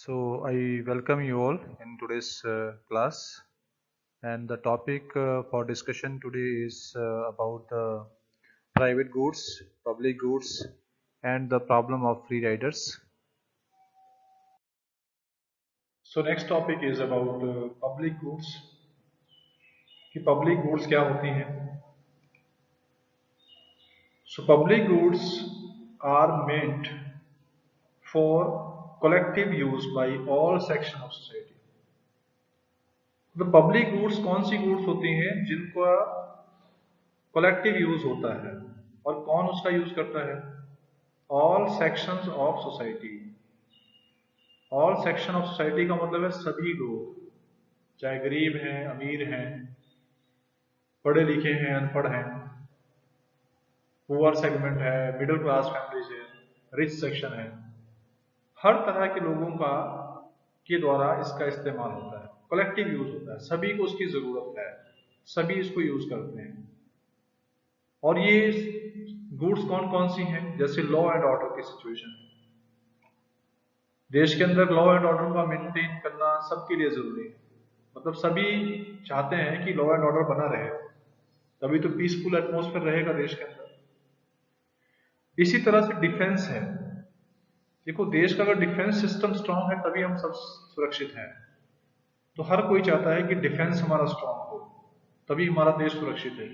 So I welcome you all in today's class, and the topic for discussion today is about the private goods, public goods, and the problem of free riders. So next topic is about public goods कि public goods क्या होती हैं. So public goods are meant for collective use by all section of society. तो public goods कौन सी goods होती हैं जिनका collective use होता है और कौन उसका यूज करता है? All sections of society. All section of society का मतलब है सभी लोग, चाहे गरीब हैं, अमीर हैं, पढ़े लिखे हैं, अनपढ़ हैं, पुअर सेगमेंट है, मिडिल क्लास फैमिलीज है, रिच सेक्शन है, हर तरह के लोगों का के द्वारा इसका इस्तेमाल होता है, कलेक्टिव यूज होता है, सभी को उसकी जरूरत है, सभी इसको यूज करते हैं. और ये गुड्स कौन कौन सी हैं? जैसे लॉ एंड ऑर्डर की सिचुएशन है, देश के अंदर लॉ एंड ऑर्डर का मेंटेन करना सबके लिए जरूरी है. मतलब सभी चाहते हैं कि लॉ एंड ऑर्डर बना रहे, तभी तो पीसफुल एटमॉस्फेयर रहेगा देश के अंदर. इसी तरह से डिफेंस है. देखो, देश का अगर डिफेंस सिस्टम स्ट्रांग है तभी हम सब सुरक्षित हैं. तो हर कोई चाहता है कि डिफेंस हमारा स्ट्रांग हो, तभी हमारा देश सुरक्षित है.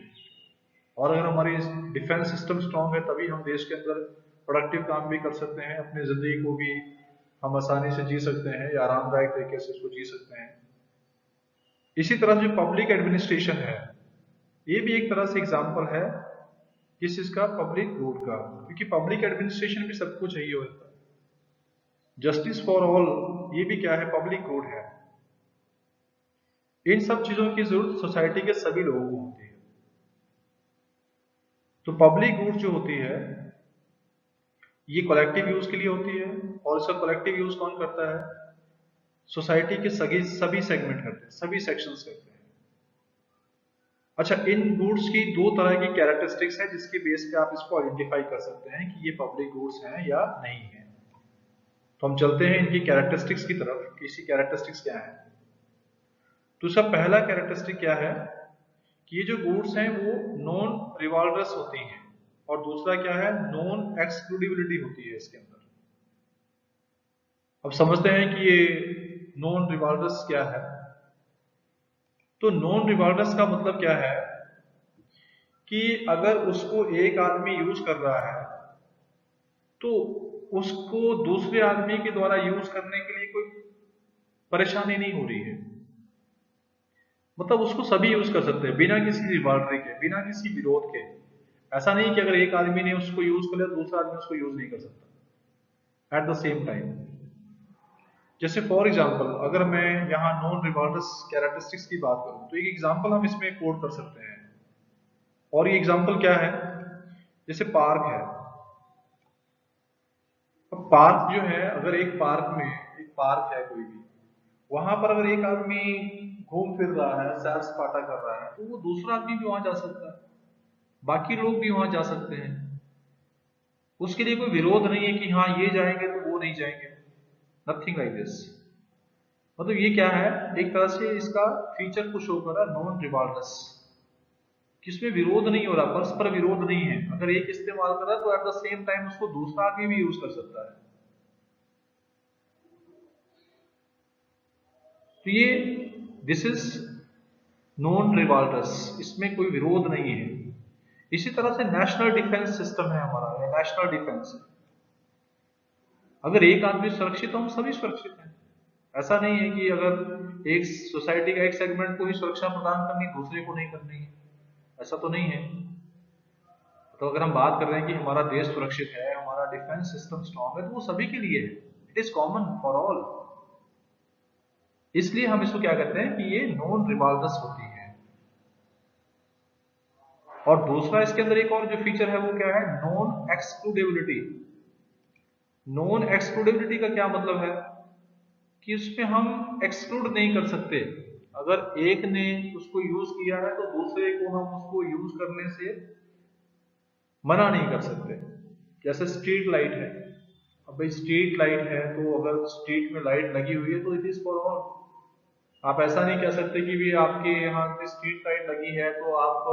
और अगर हमारी डिफेंस सिस्टम स्ट्रांग है तभी हम देश के अंदर प्रोडक्टिव काम भी कर सकते हैं, अपनी जिंदगी को भी हम आसानी से जी सकते हैं या आरामदायक तरीके से उसको जी सकते हैं. इसी तरह जो पब्लिक एडमिनिस्ट्रेशन है, ये भी एक तरह से एग्जाम्पल है किस चीज का? पब्लिक गुड का. क्योंकि पब्लिक एडमिनिस्ट्रेशन भी सबको चाहिए होता है. जस्टिस फॉर ऑल, ये भी क्या है? पब्लिक गुड है. इन सब चीजों की जरूरत सोसाइटी के सभी लोगों को होती है. तो पब्लिक गुड जो होती है ये कलेक्टिव यूज के लिए होती है, और इसका कलेक्टिव यूज कौन करता है? सोसाइटी के सभी सेगमेंट करते हैं, सभी सेक्शंस करते हैं. अच्छा, इन गुड्स की दो तरह की कैरेक्टरिस्टिक्स है जिसके बेस पे आप इसको आइडेंटिफाई कर सकते हैं कि ये पब्लिक गुड्स हैं या नहीं है. तो हम चलते हैं इनकी कैरेक्टरिस्टिक्स की तरफ कि इसकी कैरेक्टरिस्टिक्स क्या है. तो इसका पहला कैरेक्टरिस्टिक क्या है कि ये जो गुड्स हैं वो नॉन रिवॉल्वर्स होती हैं, और दूसरा क्या है? नॉन एक्सक्लूडिबिलिटी होती है इसके अंदर. अब समझते हैं कि ये नॉन रिवॉल्वर्स क्या है. तो नॉन रिवॉल्वर्स का मतलब क्या है कि अगर उसको एक आदमी यूज कर रहा है तो उसको दूसरे आदमी के द्वारा यूज करने के लिए कोई परेशानी नहीं हो रही है. मतलब उसको सभी यूज कर सकते हैं बिना किसी रिवॉल्वरी के, बिना किसी विरोध के. ऐसा नहीं कि अगर एक आदमी ने उसको यूज कर लिया दूसरा आदमी उसको यूज नहीं कर सकता एट द सेम टाइम. जैसे फॉर एग्जांपल, अगर मैं यहाँ नॉन रिवॉल्वर्स कैरेक्टरिस्टिक्स की बात करूं तो एक एग्जांपल हम इसमें कोड कर सकते हैं. और ये एग्जांपल क्या है? जैसे पार्क है. अब पार्क जो है, अगर एक पार्क में, एक पार्क है कोई भी, वहां पर अगर एक आदमी घूम फिर रहा है, सैर सपाटा कर रहा है, तो वो दूसरा आदमी भी वहां जा सकता है, बाकी लोग भी वहां जा सकते हैं. उसके लिए कोई विरोध नहीं है कि हाँ ये जाएंगे तो वो नहीं जाएंगे. Nothing like this. मतलब ये क्या है? एक तरह से इसका फीचर को शो कर रहा है नॉन रिवॉल्वर्स, किसमें विरोध नहीं हो रहा, परस्पर विरोध नहीं है. अगर एक इस्तेमाल कर रहा है तो एट द सेम टाइम उसको दूसरा आदमी भी यूज कर सकता है. तो ये दिस इज नॉन रिवॉल्वर्स, इसमें कोई विरोध नहीं है. इसी तरह से नेशनल डिफेंस सिस्टम है हमारा, नेशनल डिफेंस. अगर एक आदमी सुरक्षित, तो हम सभी सुरक्षित हैं. ऐसा नहीं है कि अगर एक सोसाइटी का एक सेगमेंट को ही सुरक्षा प्रदान करनी, दूसरे को नहीं करनी है. ऐसा तो नहीं है. तो अगर हम बात कर रहे हैं कि हमारा देश सुरक्षित है, हमारा डिफेंस सिस्टम स्ट्रांग है, तो वो सभी के लिए है. It is common for all. इसलिए हम इसको क्या कहते हैं कि ये नॉन रिवॉल्वर्स होती है. और दूसरा इसके अंदर एक और जो फीचर है वो क्या है? Non excludability. नॉन एक्सक्लूडेबिलिटी का क्या मतलब है कि उसमें हम एक्सक्लूड नहीं कर सकते. अगर एक ने उसको यूज किया है तो दूसरे को हम उसको यूज करने से मना नहीं कर सकते. जैसे स्ट्रीट लाइट है, अब भाई स्ट्रीट लाइट है, तो अगर स्ट्रीट में लाइट लगी हुई है तो इट इज फॉर ऑल। आप ऐसा नहीं कह सकते कि भी आपके यहाँ पे स्ट्रीट लाइट लगी है तो आप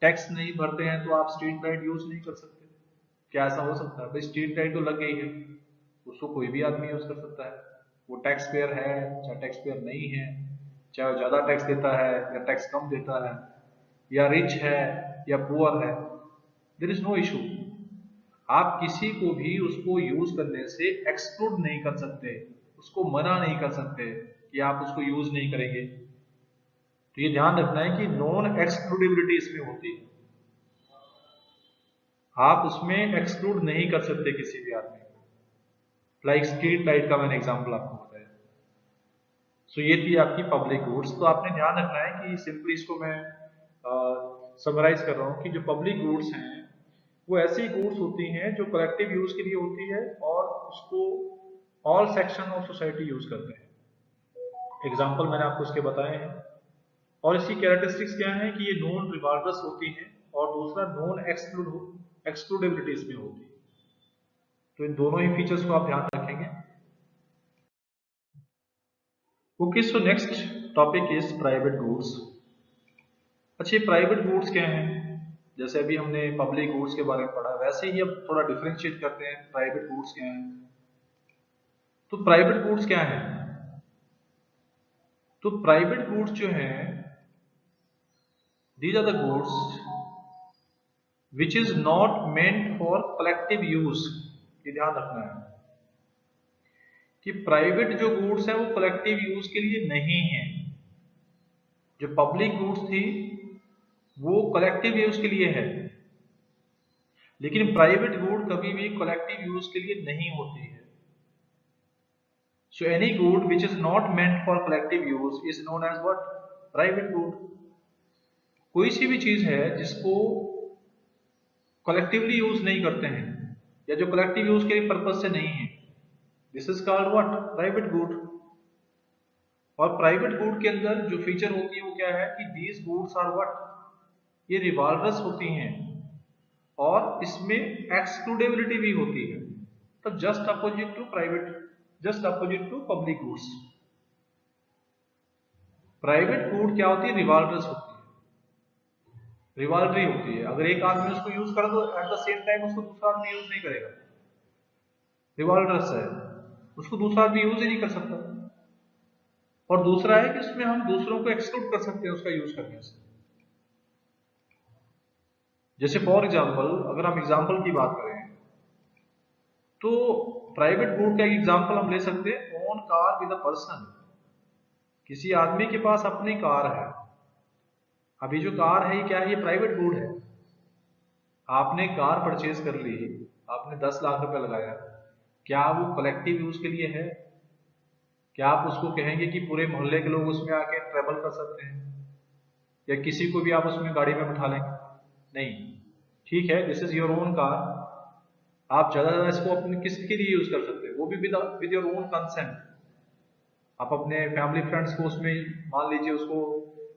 टैक्स नहीं भरते हैं तो आप स्ट्रीट लाइट यूज नहीं कर सकते। क्या ऐसा हो सकता है? भाई स्ट्रीट लाइट तो लग गई है, उसको कोई भी आदमी यूज कर सकता है। वो टैक्स पेयर है चाहे टैक्स पेयर नहीं है, चाहे वो ज्यादा टैक्स देता है या टैक्स कम देता है, या रिच है या पुअर है, देयर इज नो इशू। आप किसी को भी उसको यूज करने से एक्सक्लूड नहीं कर सकते, उसको मना नहीं कर सकते कि आप उसको यूज नहीं करेंगे। तो ये ध्यान रखना है कि नॉन एक्सक्लूडेबिलिटी इसमें होती है। आप उसमें एक्सक्लूड नहीं कर सकते किसी भी आदमी को। लाइक स्ट्रीट लाइट का मैंने एग्जांपल आपको बताया। सो ये थी आपकी पब्लिक गुड्स। तो आपने ध्यान रखना है कि सिंपली इसको मैं समराइज कर रहा हूँ कि जो पब्लिक गुड्स हैं वो ऐसी गुड्स होती हैं जो कलेक्टिव यूज के लिए होती है और उसको all section of society use करते हैं। एग्जाम्पल मैंने आपको इसके बताए हैं। और इसकी कैरेक्टरिस्टिक्स क्या है कि ये नॉन रिवार्डस होती है और दूसरा नॉन एक्सक्लूडेबिलिटी इसमें होती है। तो इन दोनों ही फीचर्स को आप ध्यान रखेंगे। Okay, so next topic is private goods. अच्छा, प्राइवेट गुड्स क्या हैं? जैसे अभी हमने पब्लिक गुड्स के बारे में पढ़ा, वैसे ही अब थोड़ा डिफरेंशिएट करते हैं प्राइवेट गुड्स क्या हैं। तो प्राइवेट गुड्स क्या है? तो प्राइवेट गुड्स जो हैं, these are the goods which is not meant for collective use। ये ध्यान रखना है कि प्राइवेट जो गुड्स हैं वो कलेक्टिव यूज के लिए नहीं है। जो पब्लिक गुड्स थी वो कलेक्टिव यूज के लिए है, लेकिन प्राइवेट गुड कभी भी कलेक्टिव यूज के लिए नहीं होती है। So any good which is not meant for collective use is known as what? Private good. कोई सी भी चीज है जिसको कलेक्टिवली यूज नहीं करते हैं या जो कलेक्टिव यूज के पर्पज से नहीं है, this is called what? Private good. और प्राइवेट गुड के अंदर जो फीचर होती है वो क्या है कि दीज गुड्स आर व्हाट? ये रिवाल्वरस होती हैं और इसमें एक्सक्लूडेबिलिटी भी होती है। तो just opposite to private, just opposite to public goods. Private good क्या होती है? रिवाल्वरस होती है, रिवाल्वरी होती है। अगर एक आदमी उसको यूज करे तो एट द सेम टाइम उसको दूसरा आदमी यूज नहीं करेगा। रिवाल्वरस है, उसको दूसरा आदमी यूज ही नहीं कर सकता। और दूसरा है कि उसमें हम दूसरों को एक्सक्लूड कर सकते हैं उसका यूज करने से। जैसे फॉर एग्जाम्पल, अगर हम एग्जाम्पल की बात करें तो प्राइवेट गुड का एक एग्जाम्पल हम ले सकते हैं, own car with a person. किसी आदमी के पास अपनी कार है। अभी जो कार है ये क्या है? ये प्राइवेट गुड है। आपने कार परचेज कर ली, आपने 10 लाख रुपए लगाया, क्या वो कलेक्टिव यूज के लिए है? क्या आप उसको कहेंगे कि पूरे मोहल्ले के लोग उसमें आके ट्रेवल कर सकते हैं या किसी को भी आप उसमें गाड़ी में बिठा लेंगे? नहीं। ठीक है, this is your own car, आप ज्यादा ज्यादा इसको अपने किसके लिए यूज कर सकते हैं, वो भी विद योर ओन कंसेंट। आप अपने फैमिली फ्रेंड्स को उसमें मान लीजिए उसको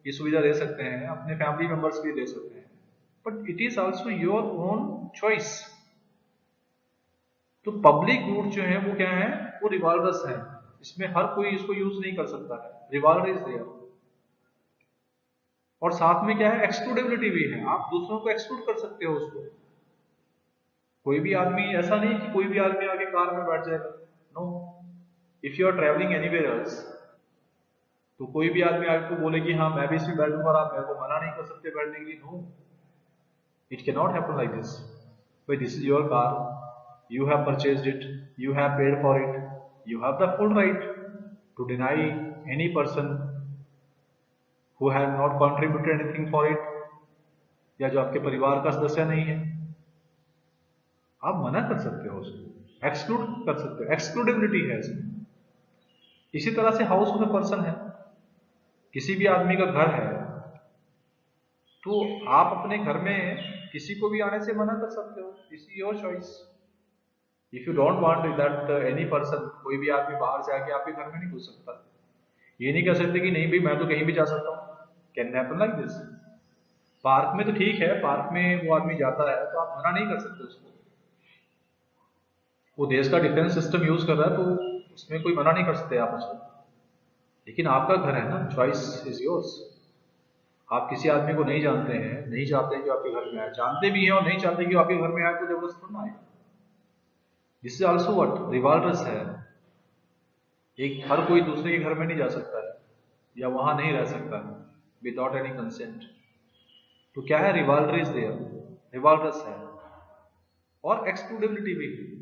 ये सुविधा दे सकते हैं, अपने फैमिली मेंबर्स के लिए दे सकते हैं, but it is also your own choice. तो पब्लिक गुड जो है वो क्या है? वो रिवाल्वरस है, इसमें हर कोई इसको यूज नहीं कर सकता है। Revolver is there. और साथ में क्या है? एक्सक्लूडेबिलिटी भी है, आप दूसरों को एक्सक्लूड कर सकते हो उसको। कोई भी आदमी, ऐसा नहीं कि कोई भी आदमी आके कार में बैठ जाएगा, no. If you are travelling anywhere else, तो कोई भी आदमी आपको बोले कि हाँ मैं भी इसमें बैठूंगा और आप मेरे को मना नहीं कर सकते बैठने के लिए, no, it can not happen like this. भाई this is your car, you have purchased it, you have paid for it, you have the full right to deny any person who has not contributed anything for it, या जो आपके परिवार का सदस्य नहीं है, आप मना कर सकते हो उसको, एक्सक्लूड कर सकते हो, एक्सक्लूडेबिलिटी है इसमें। इसी तरह से हाउस ऑफ द पर्सन है, किसी भी आदमी का घर है तो आप अपने घर में किसी को भी आने से मना कर सकते हो, this is your choice. If you don't want that any person, कोई भी आदमी बाहर से आके आपके घर में नहीं घुस सकता। ये नहीं कह सकते कि नहीं भाई मैं तो कहीं भी जा सकता हूँ, can happen like this. Park में तो ठीक है, पार्क में वो आदमी जाता है तो आप मना नहीं कर सकते उसको। वो देश का डिफेंस सिस्टम यूज कर रहा है तो उसमें कोई मना नहीं कर सकते आप उसको, लेकिन आपका घर है ना, चॉइस इज योर्स। आप किसी आदमी को नहीं जानते हैं, नहीं चाहते कि वो आपके घर में आए, जानते भी हैं और नहीं चाहते कि वो आपके घर में आए, तो जबरदस्त थोड़ा आएगा। दिस इज ऑल्सो वट रिवाल्टस है। एक हर कोई दूसरे के घर में नहीं जा सकता है या वहां नहीं रह सकता है विदाउट एनी कंसेंट। तो क्या है, रिवाल्ट्रीज देयर, रिवाल्टस है। और एक्सक्लूडेबिलिटी भी है।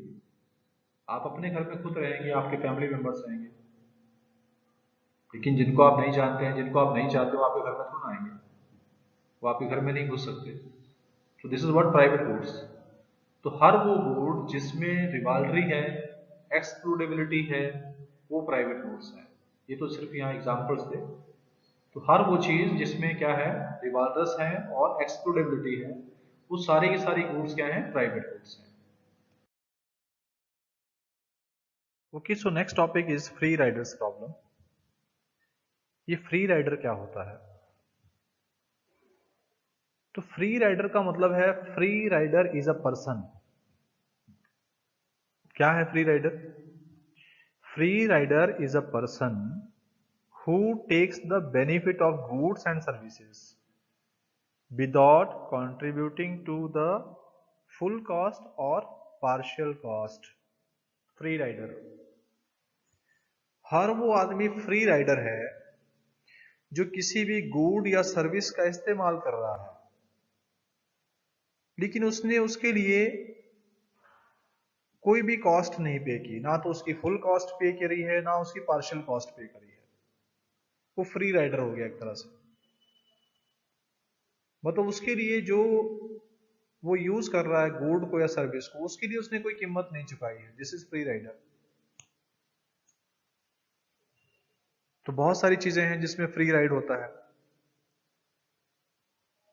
आप अपने घर में खुद रहेंगे, आपके फैमिली मेंबर्स रहेंगे, लेकिन जिनको आप नहीं जानते हैं, जिनको आप नहीं चाहते, वो आपके घर में थोड़ा आएंगे, वो आपके घर में नहीं घुस सकते। तो this is what private goods. तो हर वो गुड जिसमें रिवाल्ट्री है, एक्सक्लूडेबिलिटी है, वो प्राइवेट गुड्स है। ये तो सिर्फ यहाँ एग्जांपल्स थे। तो हर वो चीज जिसमें क्या है, रिवाल्टस है और एक्सक्लूडेबिलिटी है, वो सारी की सारी गुड्स क्या है, प्राइवेट गुड्स है। Okay, so next topic is free riders problem. ये फ्री राइडर क्या होता है? तो फ्री राइडर का मतलब है, free rider is a person. क्या है free rider? Free rider is a person who takes the benefit of goods and services without contributing to the full cost or partial cost। Free rider, हर वो आदमी free rider है जो किसी भी good या सर्विस का इस्तेमाल कर रहा है, लेकिन उसने उसके लिए कोई भी कॉस्ट नहीं पे की, ना तो उसकी फुल कॉस्ट पे करी है, ना उसकी पार्शियल कॉस्ट पे करी है। वो फ्री राइडर हो गया एक तरह से। मतलब उसके लिए जो वो यूज कर रहा है गुड को या सर्विस को, उसके लिए उसने कोई कीमत नहीं चुकाई है। This is free rider. तो बहुत सारी चीजें हैं जिसमें फ्री राइड होता है।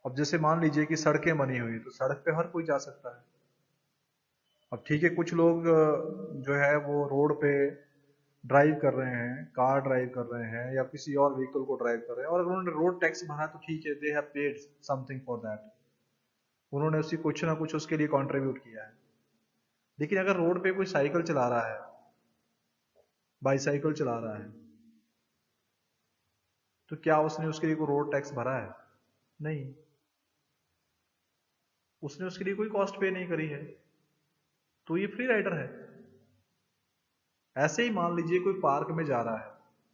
अब जैसे मान लीजिए कि सड़कें बनी हुई, तो सड़क पे हर कोई जा सकता है। अब ठीक है, कुछ लोग जो है वो रोड पे ड्राइव कर रहे हैं, कार ड्राइव कर रहे हैं या किसी और व्हीकल को ड्राइव कर रहे हैं, और अगर उन्होंने रोड टैक्स भरा तो ठीक है, they have paid something for that. उन्होंने उसी कुछ ना कुछ उसके लिए कंट्रीब्यूट किया है। लेकिन अगर रोड पे कोई साइकिल चला रहा है, बाईसाइकिल चला रहा है, तो क्या उसने उसके लिए कोई रोड टैक्स भरा है? नहीं, उसने उसके लिए कोई कॉस्ट पे नहीं करी है, तो ये फ्री राइडर है। ऐसे ही मान लीजिए कोई पार्क में जा रहा है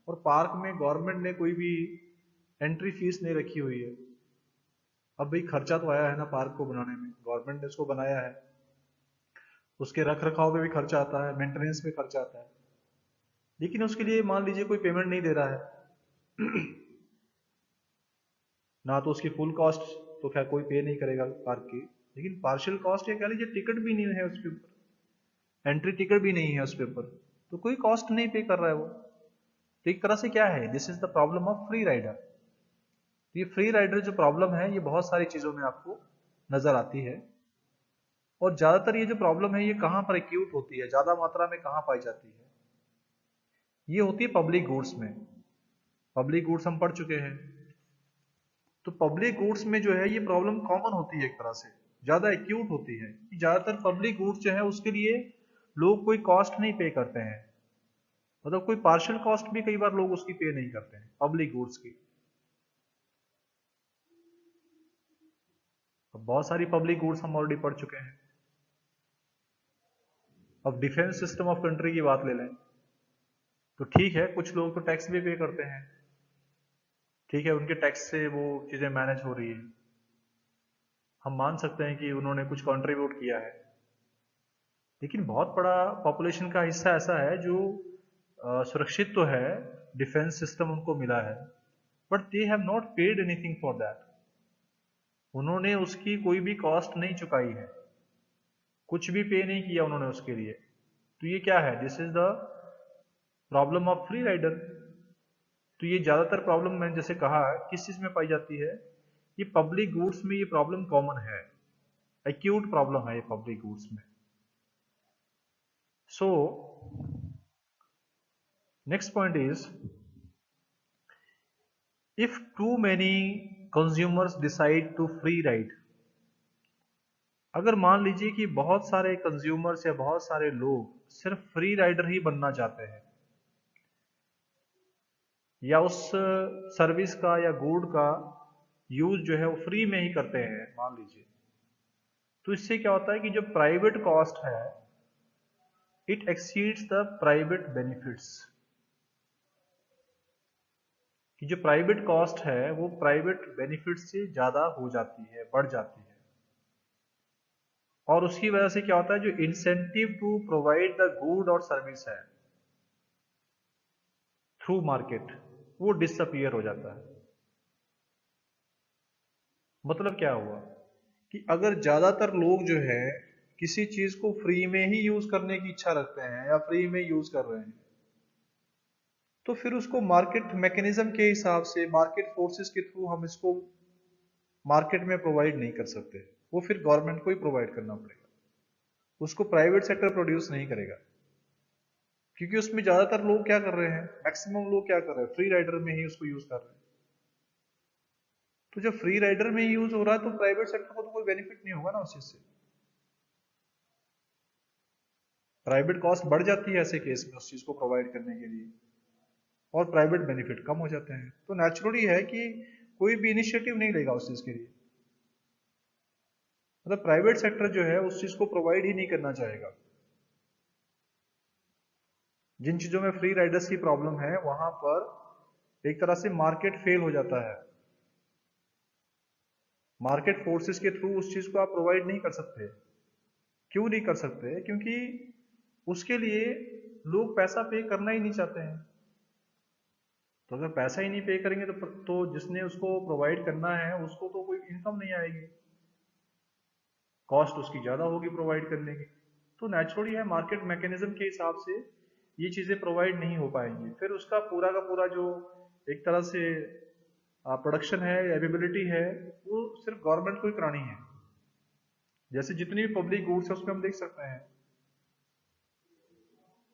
और पार्क में गवर्नमेंट ने कोई भी एंट्री फीस नहीं रखी हुई है। अब भाई खर्चा तो आया है ना पार्क को बनाने में, गवर्नमेंट ने उसको बनाया है, उसके रख रखाव में भी खर्चा आता है, मेंटेनेंस में खर्चा आता है, लेकिन उसके लिए मान लीजिए कोई पेमेंट नहीं दे रहा है। ना तो उसकी फुल कॉस्ट तो खैर कोई पे नहीं करेगा पार्क की, लेकिन पार्शियल कॉस्ट या कह लीजिए टिकट भी नहीं है उसके ऊपर, एंट्री टिकट भी नहीं है उसके ऊपर, तो कोई कॉस्ट नहीं पे कर रहा है वो। तो एक तरह से क्या है, this is the problem of free rider. ये फ्री राइडर जो प्रॉब्लम है, ये बहुत सारी चीजों में आपको नजर आती है। और ज्यादातर ये जो प्रॉब्लम है, ये कहां पर एक्यूट होती है, ज्यादा मात्रा में कहां पाई जाती है? ये होती है पब्लिक गुड्स में। पब्लिक गुड्स हम पढ़ चुके हैं। तो पब्लिक गुड्स में जो है ये प्रॉब्लम कॉमन होती है, एक तरह से ज्यादा एक्यूट होती है कि ज्यादातर पब्लिक गुड्स जो है उसके लिए लोग कोई कॉस्ट नहीं पे करते हैं। मतलब कोई पार्शियल कॉस्ट भी कई बार लोग उसकी पे नहीं करते हैं पब्लिक गुड्स की। अब बहुत सारी पब्लिक गुड्स हम ऑलरेडी पढ़ चुके हैं। अब डिफेंस सिस्टम ऑफ कंट्री की बात ले लें, तो ठीक है, कुछ लोग तो टैक्स भी पे करते हैं, ठीक है, उनके टैक्स से वो चीजें मैनेज हो रही है, हम मान सकते हैं कि उन्होंने कुछ कंट्रीब्यूट किया है। लेकिन बहुत बड़ा पॉपुलेशन का हिस्सा ऐसा है जो सुरक्षित तो है, डिफेंस सिस्टम उनको मिला है, but they have not paid anything for that. उन्होंने उसकी कोई भी कॉस्ट नहीं चुकाई है, कुछ भी पे नहीं किया उन्होंने उसके लिए। तो ये क्या है, this is the problem of free rider. तो ये ज्यादातर प्रॉब्लम मैंने जैसे कहा किस चीज में पाई जाती है, ये पब्लिक गुड्स में ये प्रॉब्लम कॉमन है, एक्यूट प्रॉब्लम है ये पब्लिक गुड्स में। So next point is, if too many consumers decide to free ride, अगर मान लीजिए कि बहुत सारे कंज्यूमर्स या बहुत सारे लोग सिर्फ फ्री राइडर ही बनना चाहते हैं, या उस सर्विस का या गुड का यूज जो है वो फ्री में ही करते हैं मान लीजिए, तो इससे क्या होता है कि जो प्राइवेट कॉस्ट है it exceeds the private benefits, कि जो प्राइवेट कॉस्ट है वो प्राइवेट बेनिफिट से ज्यादा हो जाती है, बढ़ जाती है। और उसकी वजह से क्या होता है, जो incentive to provide the good or service है थ्रू मार्केट, वो डिसअपियर हो जाता है। मतलब क्या हुआ कि अगर ज्यादातर लोग जो है किसी चीज को फ्री में ही यूज करने की इच्छा रखते हैं या फ्री में यूज कर रहे हैं, तो फिर उसको मार्केट मैकेनिज्म के हिसाब से, मार्केट फोर्सेस के थ्रू हम इसको मार्केट में प्रोवाइड नहीं कर सकते। वो फिर गवर्नमेंट को ही प्रोवाइड करना पड़ेगा, उसको प्राइवेट सेक्टर प्रोड्यूस नहीं करेगा। क्योंकि उसमें ज्यादातर लोग क्या कर रहे हैं, मैक्सिमम लोग क्या कर रहे हैं, फ्री राइडर में ही उसको यूज कर रहे हैं। तो जब फ्री राइडर में यूज हो रहा है तो प्राइवेट सेक्टर को तो कोई बेनिफिट नहीं होगा ना उस चीज से। प्राइवेट कॉस्ट बढ़ जाती है ऐसे केस में उस चीज को प्रोवाइड करने के लिए, और प्राइवेट बेनिफिट कम हो जाते हैं। तो नेचुरली है कि कोई भी इनिशिएटिव नहीं लेगा उस चीज के लिए, मतलब प्राइवेट सेक्टर जो है उस चीज को प्रोवाइड ही नहीं करना चाहेगा। जिन चीजों में फ्री राइडर्स की प्रॉब्लम है वहां पर एक तरह से मार्केट फेल हो जाता है। मार्केट फोर्सेस के थ्रू उस चीज को आप प्रोवाइड नहीं कर सकते। क्यों नहीं कर सकते? क्योंकि उसके लिए लोग पैसा पे करना ही नहीं चाहते हैं। तो अगर पैसा ही नहीं पे करेंगे तो जिसने उसको प्रोवाइड करना है उसको तो कोई इनकम नहीं आएगी, कॉस्ट उसकी ज्यादा होगी प्रोवाइड करने की। तो नेचुरली है मार्केट मैकेनिज्म के हिसाब से ये चीजें प्रोवाइड नहीं हो पाएंगी। फिर उसका पूरा का पूरा जो एक तरह से प्रोडक्शन है, एवेबिलिटी है, वो सिर्फ गवर्नमेंट को ही करानी है। जैसे जितनी भी पब्लिक गुड्स है उसमें हम देख सकते हैं,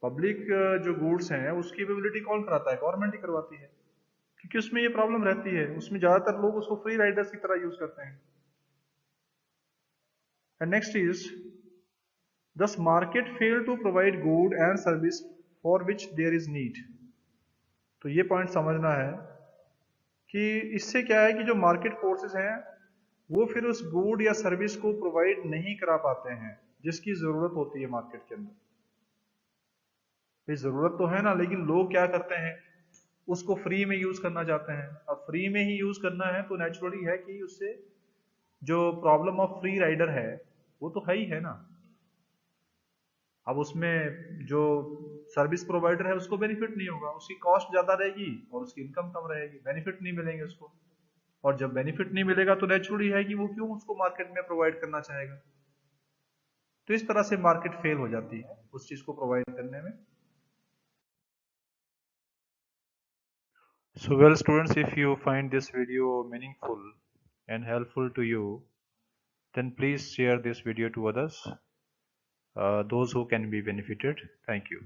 पब्लिक जो गुड्स हैं उसकी अवेबिलिटी कौन कराता है, गवर्नमेंट ही करवाती है। क्योंकि उसमें ये प्रॉब्लम रहती है, उसमें ज्यादातर लोग उसको फ्री राइडर्स की तरह यूज करते हैं। And next is thus market fail to provide good and service for which there is need। तो ये पॉइंट समझना है कि इससे क्या है कि जो मार्केट फोर्सेस हैं वो फिर उस गुड या सर्विस को प्रोवाइड नहीं करा पाते हैं जिसकी जरूरत होती है मार्केट के अंदर। ये जरूरत तो है ना, लेकिन लोग क्या करते हैं, उसको फ्री में यूज करना चाहते हैं। अब फ्री में ही यूज करना है तो नेचुरली है कि उससे जो प्रॉब्लम ऑफ फ्री राइडर है वो तो है ही है ना। अब उसमें जो सर्विस प्रोवाइडर है उसको बेनिफिट नहीं होगा, उसकी कॉस्ट ज्यादा रहेगी और उसकी इनकम कम रहेगी, बेनिफिट नहीं मिलेंगे उसको। और जब बेनिफिट नहीं मिलेगा तो नेचुरली है कि वो क्यों उसको मार्केट में प्रोवाइड करना चाहेगा। तो इस तरह से मार्केट फेल हो जाती है उस चीज को प्रोवाइड करने में। So well students, if you find this video meaningful and helpful to you, then please share this video to others, those who can be benefited. Thank you.